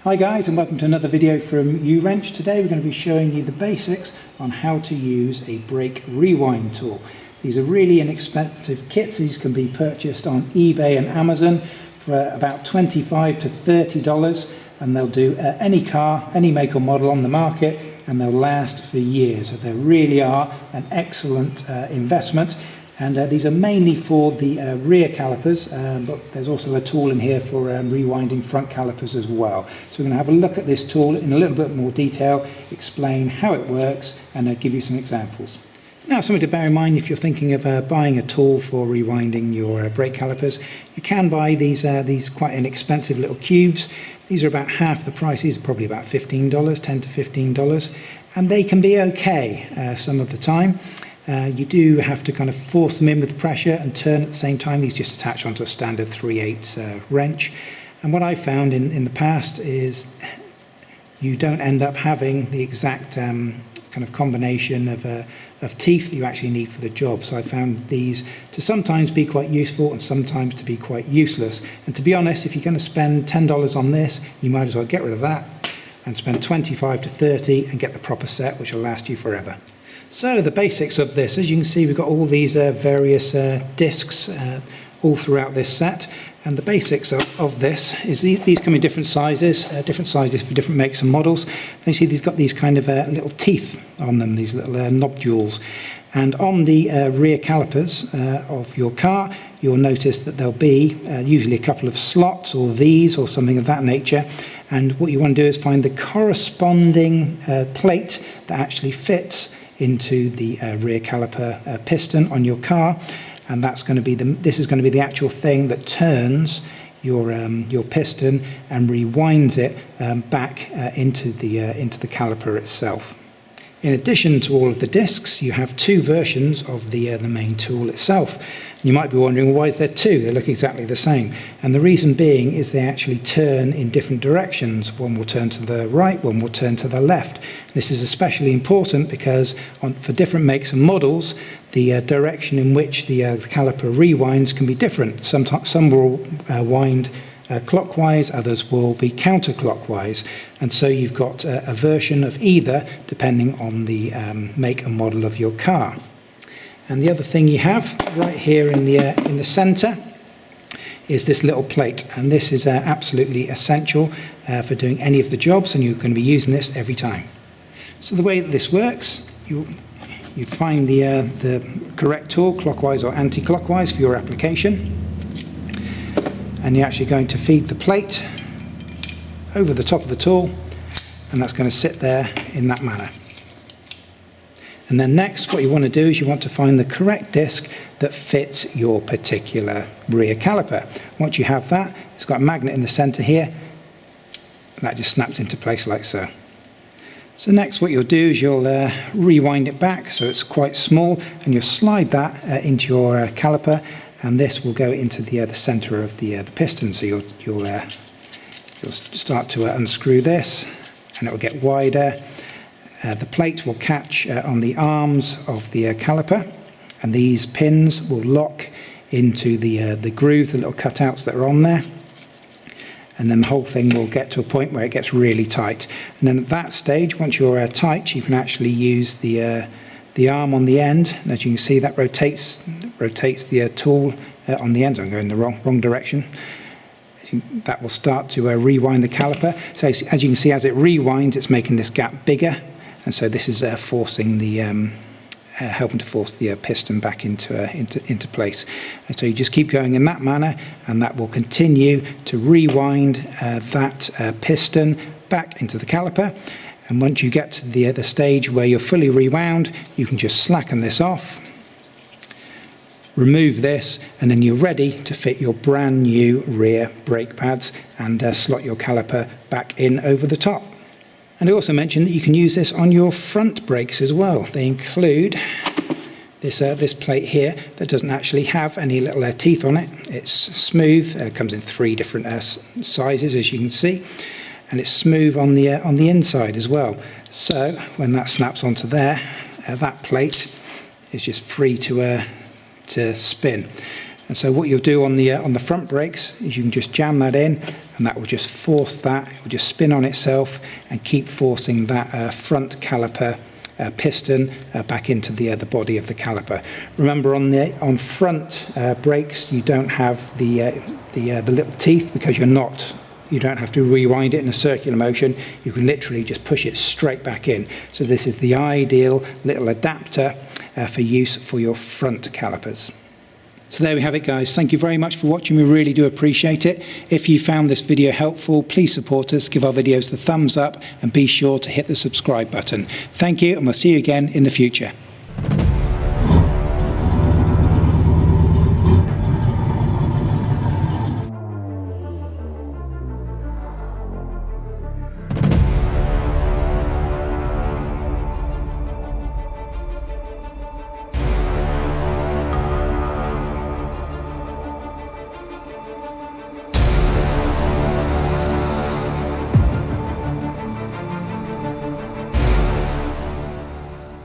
Hi guys, and welcome to another video from U-Wrench. Today we're going to be showing you the basics on how to use a brake rewind tool. These are really inexpensive kits. These can be purchased on eBay and Amazon for about $25 to $30, and they'll do any car, any make or model on the market, and they'll last for years. So they really are an excellent investment. And these are mainly for the rear calipers, but there's also a tool in here for rewinding front calipers as well. So we're going to have a look at this tool in a little bit more detail, explain how it works, and give you some examples. Now, something to bear in mind if you're thinking of buying a tool for rewinding your brake calipers, you can buy these quite inexpensive little cubes. These are about half the price. These are probably about $15, $10 to $15, and they can be okay some of the time. You do have to kind of force them in with pressure and turn at the same time. These just attach onto a standard 3/8 wrench. And what I found in the past is you don't end up having the exact kind of combination of teeth that you actually need for the job. So I found these to sometimes be quite useful and sometimes to be quite useless. And to be honest, if you're going to spend $10 on this, you might as well get rid of that and spend $25 to $30 and get the proper set, which will last you forever. So the basics of this, as you can see, we've got all these various discs all throughout this set, and the basics of this is these come in different sizes for different makes and models. And you see these got these kind of little teeth on them, these little nodules, and on the rear calipers of your car, you'll notice that there'll be usually a couple of slots or V's or something of that nature. And what you want to do is find the corresponding plate that actually fits into the rear caliper piston on your car, and that's going to be this is going to be the actual thing that turns your piston and rewinds it back into the caliper itself. In addition to all of the discs, you have two versions of the main tool itself. You might be wondering, well, why is there two? They look exactly the same. And the reason being is they actually turn in different directions. One will turn to the right, one will turn to the left. This is especially important because for different makes and models, the direction in which the caliper rewinds can be different. Some will wind clockwise, others will be counterclockwise, and so you've got a version of either depending on the make and model of your car. And the other thing you have right here in the center is this little plate, and this is absolutely essential for doing any of the jobs, and you're going to be using this every time. So the way that this works, you find the correct tool, clockwise or anti-clockwise, for your application. And you're actually going to feed the plate over the top of the tool, and that's going to sit there in that manner. And then next, what you want to do is you want to find the correct disc that fits your particular rear caliper. Once you have that, it's got a magnet in the center here, and that just snaps into place like so. So next what you'll do is you'll rewind it back so it's quite small, and you'll slide that into your caliper, and this will go into the center of the piston. So you'll start to unscrew this, and it will get wider. The plate will catch on the arms of the caliper, and these pins will lock into the groove, the little cutouts that are on there. And then the whole thing will get to a point where it gets really tight. And then at that stage, once you're tight, you can actually use the arm on the end. And as you can see, that rotates the tool on the end. I'm going the wrong direction. That will start to rewind the caliper. So as you can see, as it rewinds, it's making this gap bigger. And so this is forcing helping to force the piston back into place. And so you just keep going in that manner, and that will continue to rewind that piston back into the caliper. And once you get to the stage where you're fully rewound, you can just slacken this off, remove this, and then you're ready to fit your brand new rear brake pads and slot your caliper back in over the top. And I also mentioned that you can use this on your front brakes as well. They include this plate here that doesn't actually have any little teeth on it. It's smooth. It comes in three different sizes, as you can see, and it's smooth on the inside as well. So when that snaps onto there, that plate is just free to spin. And so what you'll do on the front brakes is you can just jam that in, and that will just force that. It will just spin on itself and keep forcing that front caliper piston back into the body of the caliper. Remember, on front brakes you don't have the little teeth, because you don't have to rewind it in a circular motion. You can literally just push it straight back in. So this is the ideal little adapter for use for your front calipers. So there we have it, guys. Thank you very much for watching. We really do appreciate it. If you found this video helpful, please support us, give our videos the thumbs up, and be sure to hit the subscribe button. Thank you, and we'll see you again in the future.